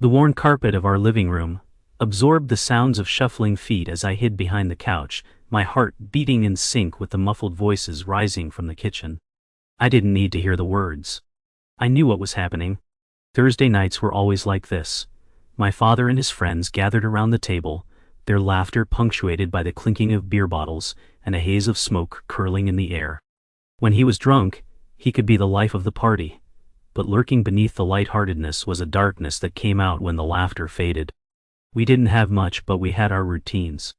The worn carpet of our living room absorbed the sounds of shuffling feet as I hid behind the couch, my heart beating in sync with the muffled voices rising from the kitchen. I didn't need to hear the words. I knew what was happening. Thursday nights were always like this. My father and his friends gathered around the table, their laughter punctuated by the clinking of beer bottles and a haze of smoke curling in the air. When he was drunk, he could be the life of the party, but lurking beneath the lightheartedness was a darkness that came out when the laughter faded. We didn't have much, but we had our routines.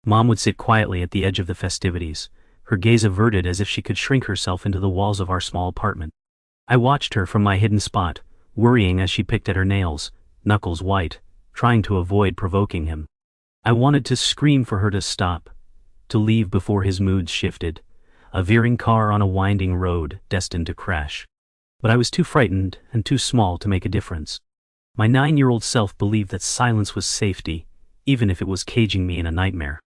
Mom would sit quietly at the edge of the festivities, her gaze averted as if she could shrink herself into the walls of our small apartment. I watched her from my hidden spot, worrying as she picked at her nails, knuckles white, trying to avoid provoking him. I wanted to scream for her to stop, to leave before his moods shifted, a veering car on a winding road destined to crash. But I was too frightened and too small to make a difference. My 9-year-old self believed that silence was safety, even if it was caging me in a nightmare.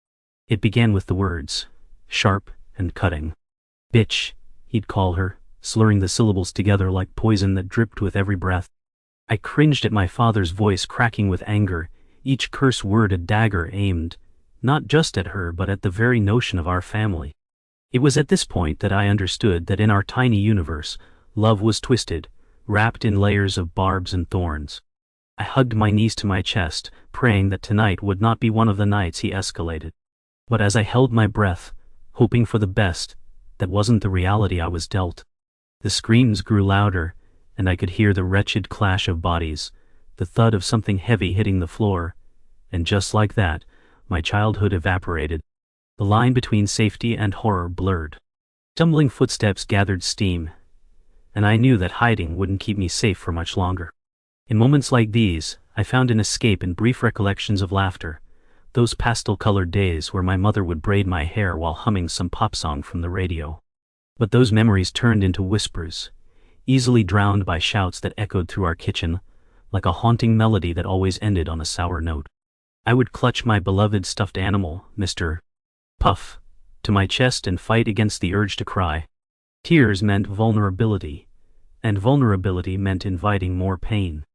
It began with the words, sharp and cutting. Bitch, he'd call her, slurring the syllables together like poison that dripped with every breath. I cringed at my father's voice cracking with anger, each curse word a dagger aimed, not just at her but at the very notion of our family. It was at this point that I understood that in our tiny universe, love was twisted, wrapped in layers of barbs and thorns. I hugged my knees to my chest, praying that tonight would not be one of the nights he escalated. But as I held my breath, hoping for the best, that wasn't the reality I was dealt. The screams grew louder, and I could hear the wretched clash of bodies, the thud of something heavy hitting the floor, and just like that, my childhood evaporated. The line between safety and horror blurred. Tumbling footsteps gathered steam, and I knew that hiding wouldn't keep me safe for much longer. In moments like these, I found an escape in brief recollections of laughter, those pastel-colored days where my mother would braid my hair while humming some pop song from the radio. But those memories turned into whispers, easily drowned by shouts that echoed through our kitchen, like a haunting melody that always ended on a sour note. I would clutch my beloved stuffed animal, Mr. Puff, to my chest and fight against the urge to cry. Tears meant vulnerability, and vulnerability meant inviting more pain.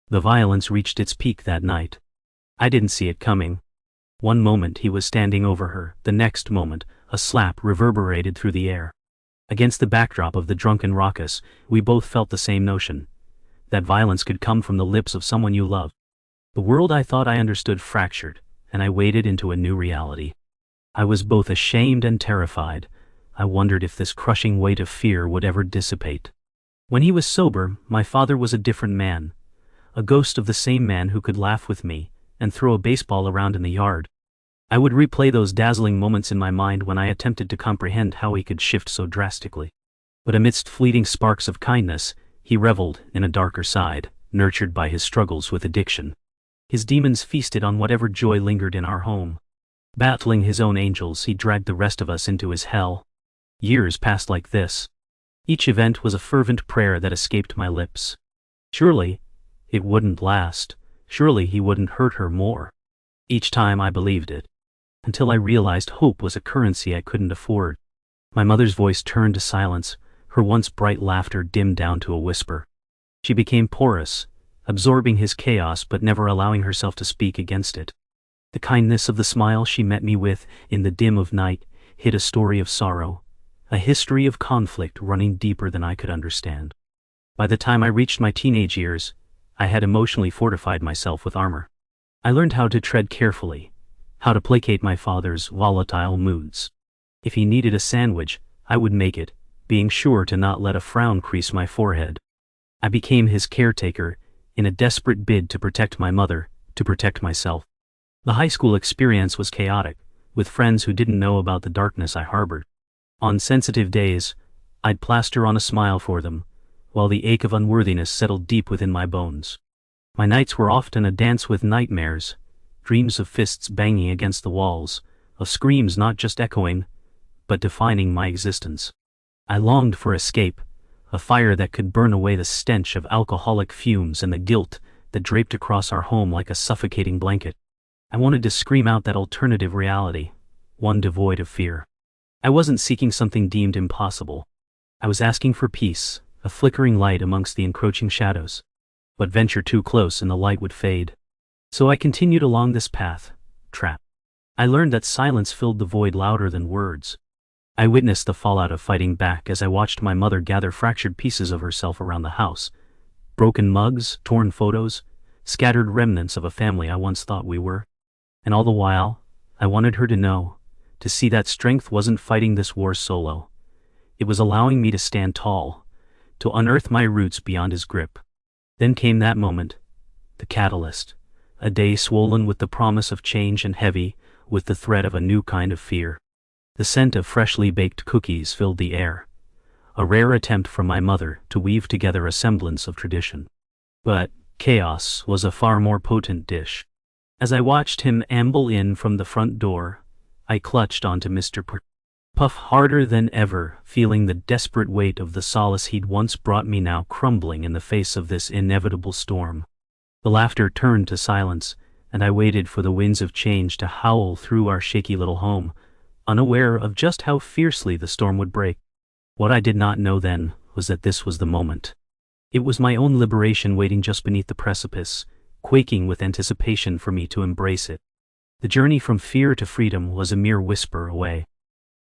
The violence reached its peak that night. I didn't see it coming. One moment he was standing over her, the next moment, a slap reverberated through the air. Against the backdrop of the drunken ruckus, we both felt the same notion, that violence could come from the lips of someone you love. The world I thought I understood fractured, and I waded into a new reality. I was both ashamed and terrified. I wondered if this crushing weight of fear would ever dissipate. When he was sober, my father was a different man, a ghost of the same man who could laugh with me and throw a baseball around in the yard. I would replay those dazzling moments in my mind when I attempted to comprehend how he could shift so drastically. But amidst fleeting sparks of kindness, he reveled in a darker side, nurtured by his struggles with addiction. His demons feasted on whatever joy lingered in our home. Battling his own angels, he dragged the rest of us into his hell. Years passed like this. Each event was a fervent prayer that escaped my lips. Surely, it wouldn't last. Surely he wouldn't hurt her more. Each time I believed it. Until I realized hope was a currency I couldn't afford. My mother's voice turned to silence, her once bright laughter dimmed down to a whisper. She became porous, absorbing his chaos but never allowing herself to speak against it. The kindness of the smile she met me with in the dim of night hid a story of sorrow, a history of conflict running deeper than I could understand. By the time I reached my teenage years, I had emotionally fortified myself with armor. I learned how to tread carefully, how to placate my father's volatile moods. If he needed a sandwich, I would make it, being sure to not let a frown crease my forehead. I became his caretaker, in a desperate bid to protect my mother, to protect myself. The high school experience was chaotic, with friends who didn't know about the darkness I harbored. On sensitive days, I'd plaster on a smile for them, while the ache of unworthiness settled deep within my bones. My nights were often a dance with nightmares, dreams of fists banging against the walls, of screams not just echoing, but defining my existence. I longed for escape, a fire that could burn away the stench of alcoholic fumes and the guilt that draped across our home like a suffocating blanket. I wanted to scream out that alternative reality, one devoid of fear. I wasn't seeking something deemed impossible. I was asking for peace, a flickering light amongst the encroaching shadows. but venture too close and the light would fade. So I continued along this path, trapped. I learned that silence filled the void louder than words. I witnessed the fallout of fighting back as I watched my mother gather fractured pieces of herself around the house. Broken mugs, torn photos, scattered remnants of a family I once thought we were. And all the while, I wanted her to know, to see that strength wasn't fighting this war solo. It was allowing me to stand tall, to unearth my roots beyond his grip. Then came that moment, the catalyst, a day swollen with the promise of change and heavy with the threat of a new kind of fear. The scent of freshly baked cookies filled the air, a rare attempt from my mother to weave together a semblance of tradition. But chaos was a far more potent dish. As I watched him amble in from the front door, I clutched onto Mr. Puff harder than ever, feeling the desperate weight of the solace he'd once brought me now crumbling in the face of this inevitable storm. The laughter turned to silence, and I waited for the winds of change to howl through our shaky little home, unaware of just how fiercely the storm would break. What I did not know then was that this was the moment. It was my own liberation waiting just beneath the precipice, quaking with anticipation for me to embrace it. The journey from fear to freedom was a mere whisper away.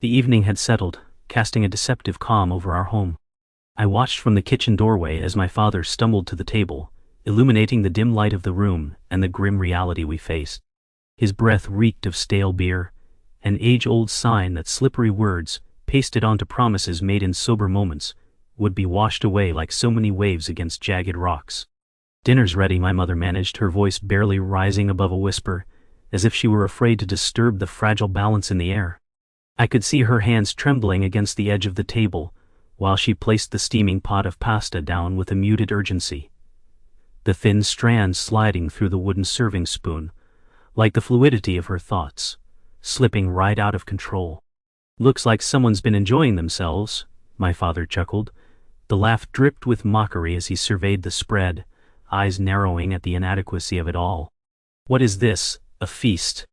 The evening had settled, casting a deceptive calm over our home. I watched from the kitchen doorway as my father stumbled to the table, illuminating the dim light of the room and the grim reality we faced. His breath reeked of stale beer, an age-old sign that slippery words, pasted onto promises made in sober moments, would be washed away like so many waves against jagged rocks. "Dinner's ready," my mother managed, her voice barely rising above a whisper, as if she were afraid to disturb the fragile balance in the air. I could see her hands trembling against the edge of the table, while she placed the steaming pot of pasta down with a muted urgency, the thin strands sliding through the wooden serving spoon, like the fluidity of her thoughts, slipping right out of control. "Looks like someone's been enjoying themselves," my father chuckled. The laugh dripped with mockery as he surveyed the spread, eyes narrowing at the inadequacy of it all. "What is this, a feast?"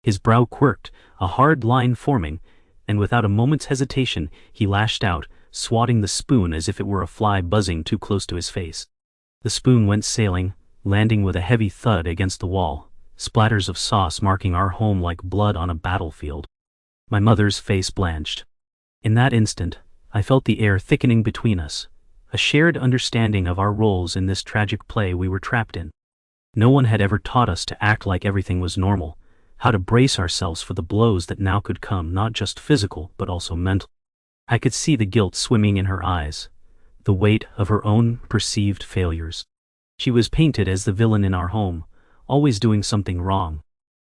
His brow quirked, a hard line forming, and without a moment's hesitation, he lashed out, swatting the spoon as if it were a fly buzzing too close to his face. The spoon went sailing, landing with a heavy thud against the wall, splatters of sauce marking our home like blood on a battlefield. My mother's face blanched. In that instant, I felt the air thickening between us, a shared understanding of our roles in this tragic play we were trapped in. No one had ever taught us to act like everything was normal, how to brace ourselves for the blows that now could come, not just physical but also mental. I could see the guilt swimming in her eyes, the weight of her own perceived failures. She was painted as the villain in our home, always doing something wrong.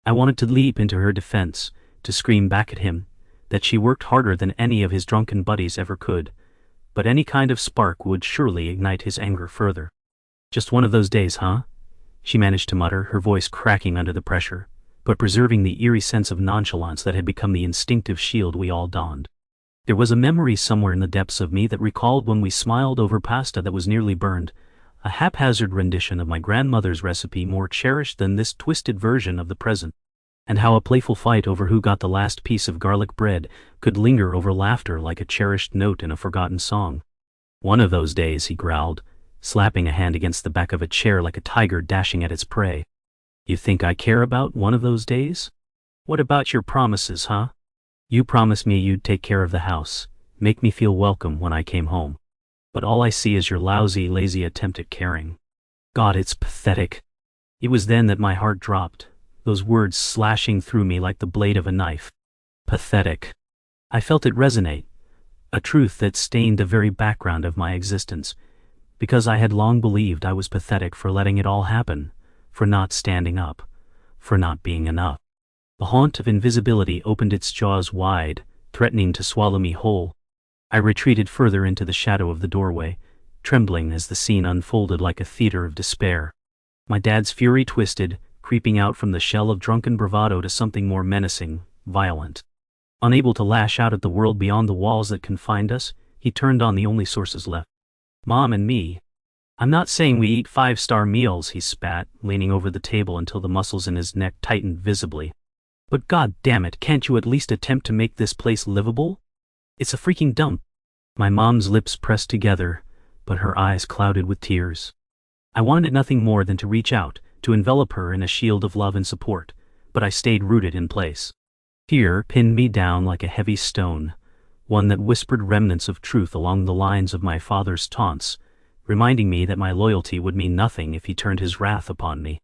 I wanted to leap into her defense, to scream back at him, that she worked harder than any of his drunken buddies ever could, but any kind of spark would surely ignite his anger further. "Just one of those days, huh?" she managed to mutter, her voice cracking under the pressure, but preserving the eerie sense of nonchalance that had become the instinctive shield we all donned. There was a memory somewhere in the depths of me that recalled when we smiled over pasta that was nearly burned, a haphazard rendition of my grandmother's recipe more cherished than this twisted version of the present, and how a playful fight over who got the last piece of garlic bread could linger over laughter like a cherished note in a forgotten song. "One of those days," he growled, slapping a hand against the back of a chair like a tiger dashing at its prey. "You think I care about one of those days? What about your promises, huh? You promised me you'd take care of the house, make me feel welcome when I came home. But all I see is your lousy, lazy attempt at caring. God, it's pathetic." It was then that my heart dropped, those words slashing through me like the blade of a knife. Pathetic. I felt it resonate, a truth that stained the very background of my existence, because I had long believed I was pathetic for letting it all happen, for not standing up, for not being enough. The haunt of invisibility opened its jaws wide, threatening to swallow me whole. I retreated further into the shadow of the doorway, trembling as the scene unfolded like a theater of despair. My dad's fury twisted, creeping out from the shell of drunken bravado to something more menacing, violent. Unable to lash out at the world beyond the walls that confined us, he turned on the only sources left. Mom and me. "I'm not saying we eat 5-star meals," he spat, leaning over the table until the muscles in his neck tightened visibly. "But god damn it, can't you at least attempt to make this place livable? It's a freaking dump." My mom's lips pressed together, but her eyes clouded with tears. I wanted nothing more than to reach out, to envelop her in a shield of love and support, but I stayed rooted in place. Fear pinned me down like a heavy stone, one that whispered remnants of truth along the lines of my father's taunts, reminding me that my loyalty would mean nothing if he turned his wrath upon me.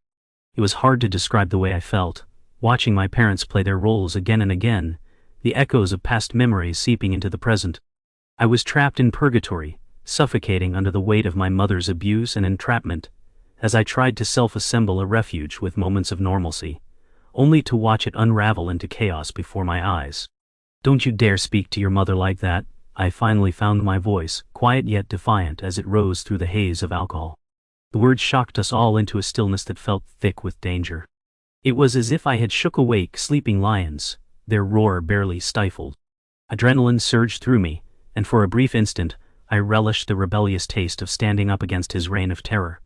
It was hard to describe the way I felt, watching my parents play their roles again and again, the echoes of past memories seeping into the present. I was trapped in purgatory, suffocating under the weight of my mother's abuse and entrapment, as I tried to self-assemble a refuge with moments of normalcy, only to watch it unravel into chaos before my eyes. "Don't you dare speak to your mother like that," I finally found my voice, quiet yet defiant as it rose through the haze of alcohol. The words shocked us all into a stillness that felt thick with danger. It was as if I had shook awake sleeping lions, their roar barely stifled. Adrenaline surged through me, and for a brief instant, I relished the rebellious taste of standing up against his reign of terror.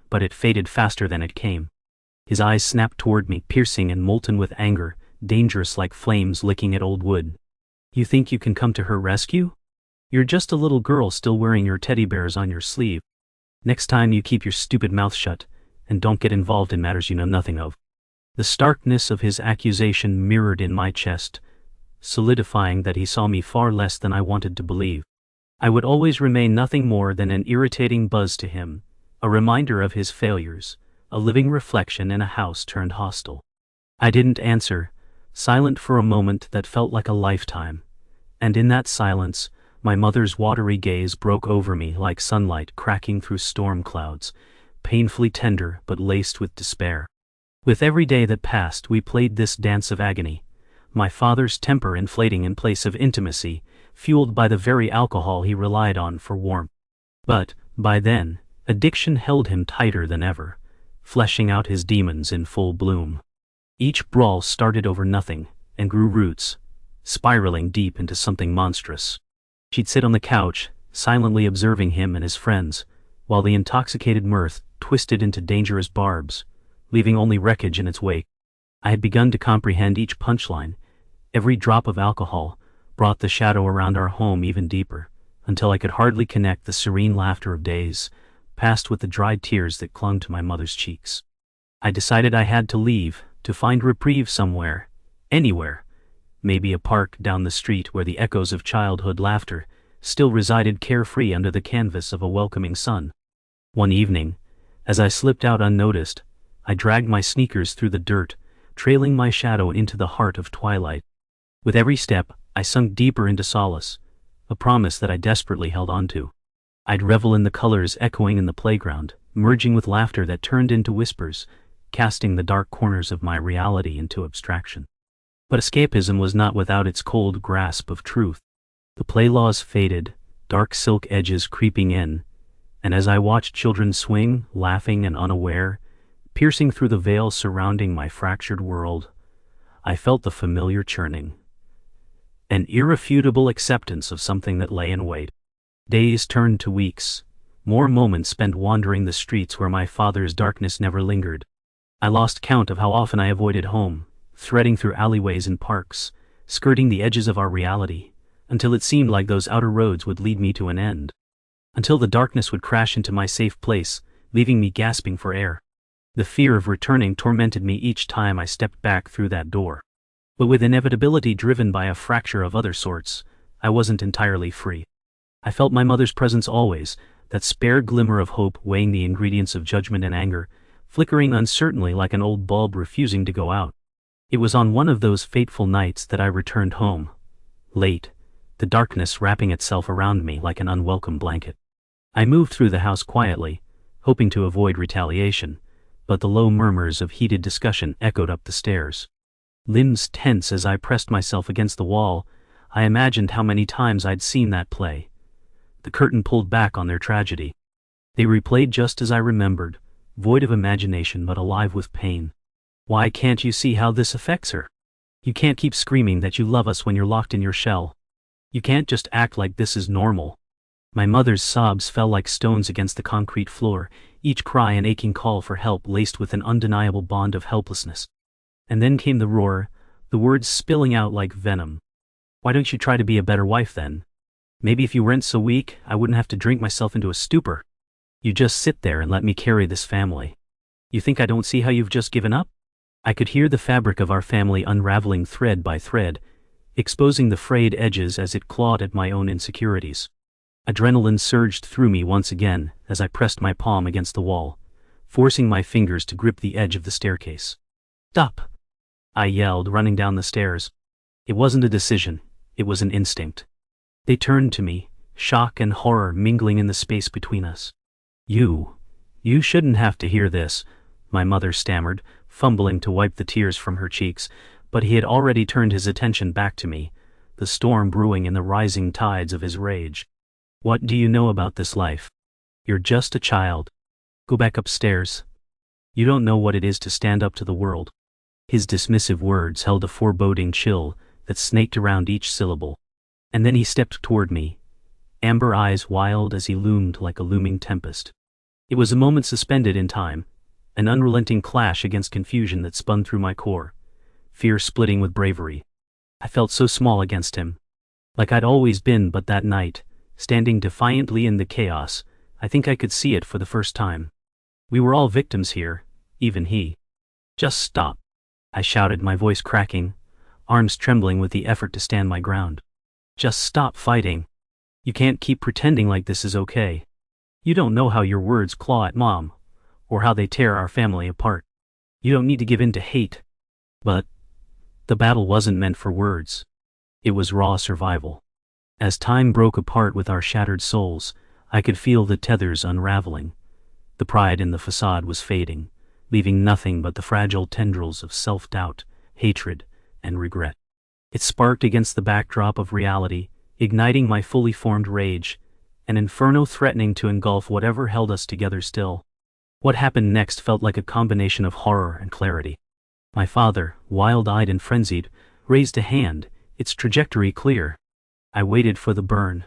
But it faded faster than it came. His eyes snapped toward me, piercing and molten with anger, dangerous like flames licking at old wood. "You think you can come to her rescue? You're just a little girl still wearing your teddy bears on your sleeve. Next time you keep your stupid mouth shut, and don't get involved in matters you know nothing of." The starkness of his accusation mirrored in my chest, solidifying that he saw me far less than I wanted to believe. I would always remain nothing more than an irritating buzz to him, a reminder of his failures, a living reflection in a house turned hostile. I didn't answer, silent for a moment that felt like a lifetime, and in that silence, my mother's watery gaze broke over me like sunlight cracking through storm clouds, painfully tender but laced with despair. With every day that passed, we played this dance of agony, my father's temper inflating in place of intimacy, fueled by the very alcohol he relied on for warmth. But, by then, addiction held him tighter than ever, fleshing out his demons in full bloom. Each brawl started over nothing, and grew roots, spiraling deep into something monstrous. She'd sit on the couch, silently observing him and his friends, while the intoxicated mirth twisted into dangerous barbs, leaving only wreckage in its wake. I had begun to comprehend each punchline. Every drop of alcohol brought the shadow around our home even deeper, until I could hardly connect the serene laughter of days past with the dried tears that clung to my mother's cheeks. I decided I had to leave, to find reprieve somewhere, anywhere, maybe a park down the street where the echoes of childhood laughter still resided carefree under the canvas of a welcoming sun. One evening, as I slipped out unnoticed, I dragged my sneakers through the dirt, trailing my shadow into the heart of twilight. With every step, I sunk deeper into solace, a promise that I desperately held on to. I'd revel in the colors echoing in the playground, merging with laughter that turned into whispers, casting the dark corners of my reality into abstraction. But escapism was not without its cold grasp of truth. The play laws faded, dark silk edges creeping in, and as I watched children swing, laughing and unaware, piercing through the veil surrounding my fractured world, I felt the familiar churning. An irrefutable acceptance of something that lay in wait. Days turned to weeks, more moments spent wandering the streets where my father's darkness never lingered. I lost count of how often I avoided home, threading through alleyways and parks, skirting the edges of our reality, until it seemed like those outer roads would lead me to an end. Until the darkness would crash into my safe place, leaving me gasping for air. The fear of returning tormented me each time I stepped back through that door. But with inevitability driven by a fracture of other sorts, I wasn't entirely free. I felt my mother's presence always, that spare glimmer of hope weighing the ingredients of judgment and anger, flickering uncertainly like an old bulb refusing to go out. It was on one of those fateful nights that I returned home, late, the darkness wrapping itself around me like an unwelcome blanket. I moved through the house quietly, hoping to avoid retaliation, but the low murmurs of heated discussion echoed up the stairs. Limbs tense as I pressed myself against the wall, I imagined how many times I'd seen that play. The curtain pulled back on their tragedy. They replayed just as I remembered, void of imagination but alive with pain. Why can't you see how this affects her? You can't keep screaming that you love us when you're locked in your shell. You can't just act like this is normal. My mother's sobs fell like stones against the concrete floor, each cry an aching call for help laced with an undeniable bond of helplessness. And then came the roar, the words spilling out like venom. Why don't you try to be a better wife then? Maybe if you weren't so weak, I wouldn't have to drink myself into a stupor. You just sit there and let me carry this family. You think I don't see how you've just given up? I could hear the fabric of our family unraveling thread by thread, exposing the frayed edges as it clawed at my own insecurities. Adrenaline surged through me once again as I pressed my palm against the wall, forcing my fingers to grip the edge of the staircase. Stop! I yelled, running down the stairs. It wasn't a decision, it was an instinct. They turned to me, shock and horror mingling in the space between us. You shouldn't have to hear this, my mother stammered, fumbling to wipe the tears from her cheeks, but he had already turned his attention back to me, the storm brewing in the rising tides of his rage. What do you know about this life? You're just a child. Go back upstairs. You don't know what it is to stand up to the world. His dismissive words held a foreboding chill that snaked around each syllable. And then he stepped toward me, amber eyes wild as he loomed like a looming tempest. It was a moment suspended in time, an unrelenting clash against confusion that spun through my core, fear splitting with bravery. I felt so small against him, like I'd always been, but that night, standing defiantly in the chaos, I think I could see it for the first time. We were all victims here, even he. Just stop, I shouted, my voice cracking, arms trembling with the effort to stand my ground. Just stop fighting. You can't keep pretending like this is okay. You don't know how your words claw at Mom, or how they tear our family apart. You don't need to give in to hate. But the battle wasn't meant for words. It was raw survival. As time broke apart with our shattered souls, I could feel the tethers unraveling. The pride in the facade was fading, leaving nothing but the fragile tendrils of self-doubt, hatred, and regret. It sparked against the backdrop of reality, igniting my fully formed rage, an inferno threatening to engulf whatever held us together still. What happened next felt like a combination of horror and clarity. My father, wild-eyed and frenzied, raised a hand, its trajectory clear. I waited for the burn.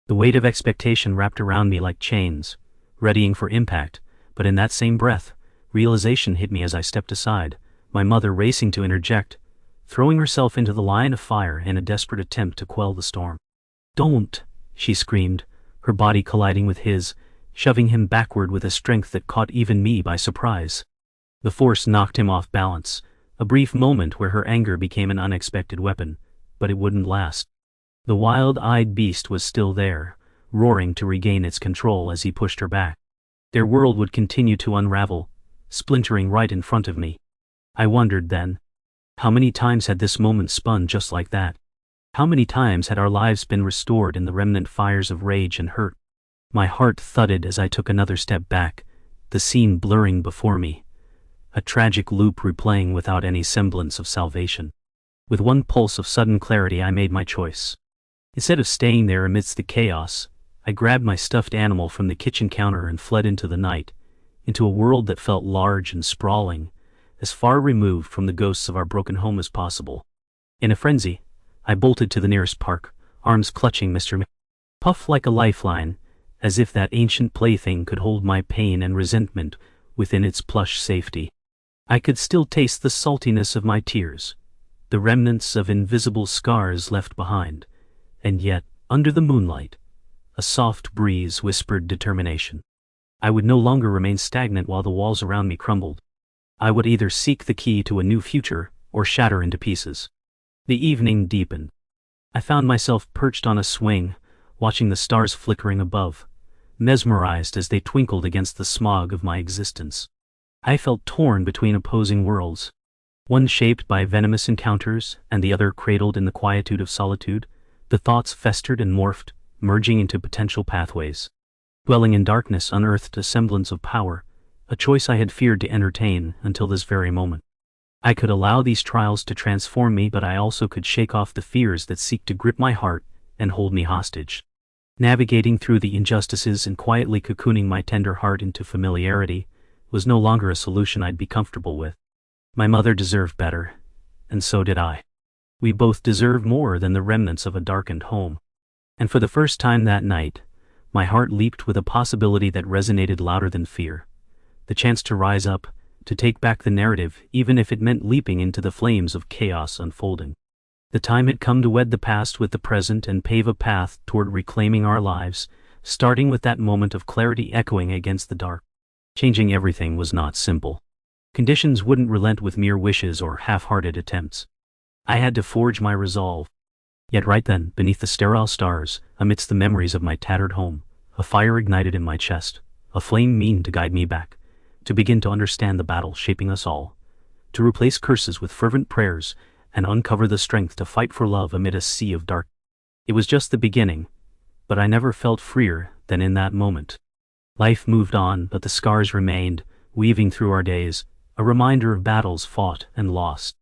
The weight of expectation wrapped around me like chains, readying for impact, but in that same breath, realization hit me as I stepped aside, my mother racing to interject, throwing herself into the line of fire in a desperate attempt to quell the storm. "Don't!" she screamed, her body colliding with his, shoving him backward with a strength that caught even me by surprise. The force knocked him off balance, a brief moment where her anger became an unexpected weapon, but it wouldn't last. The wild-eyed beast was still there, roaring to regain its control as he pushed her back. Their world would continue to unravel, splintering right in front of me. I wondered then, how many times had this moment spun just like that? How many times had our lives been restored in the remnant fires of rage and hurt? My heart thudded as I took another step back, the scene blurring before me, a tragic loop replaying without any semblance of salvation. With one pulse of sudden clarity, I made my choice. Instead of staying there amidst the chaos, I grabbed my stuffed animal from the kitchen counter and fled into the night, into a world that felt large and sprawling, as far removed from the ghosts of our broken home as possible. In a frenzy, I bolted to the nearest park, arms clutching Mr. Puff like a lifeline, as if that ancient plaything could hold my pain and resentment within its plush safety. I could still taste the saltiness of my tears, the remnants of invisible scars left behind, and yet, under the moonlight, a soft breeze whispered determination. I would no longer remain stagnant while the walls around me crumbled. I would either seek the key to a new future or shatter into pieces. The evening deepened. I found myself perched on a swing, watching the stars flickering above, mesmerized as they twinkled against the smog of my existence. I felt torn between opposing worlds, one shaped by venomous encounters and the other cradled in the quietude of solitude. The thoughts festered and morphed, merging into potential pathways. Dwelling in darkness unearthed a semblance of power, a choice I had feared to entertain until this very moment. I could allow these trials to transform me, but I also could shake off the fears that seek to grip my heart and hold me hostage. Navigating through the injustices and quietly cocooning my tender heart into familiarity was no longer a solution I'd be comfortable with. My mother deserved better, and so did I. We both deserved more than the remnants of a darkened home. And for the first time that night, my heart leaped with a possibility that resonated louder than fear. The chance to rise up, to take back the narrative, even if it meant leaping into the flames of chaos unfolding. The time had come to wed the past with the present and pave a path toward reclaiming our lives, starting with that moment of clarity echoing against the dark. Changing everything was not simple. Conditions wouldn't relent with mere wishes or half-hearted attempts. I had to forge my resolve. Yet right then, beneath the sterile stars, amidst the memories of my tattered home, a fire ignited in my chest, a flame mean to guide me back, to begin to understand the battle shaping us all, to replace curses with fervent prayers, and uncover the strength to fight for love amid a sea of dark. It was just the beginning, but I never felt freer than in that moment. Life moved on, but the scars remained, weaving through our days, a reminder of battles fought and lost,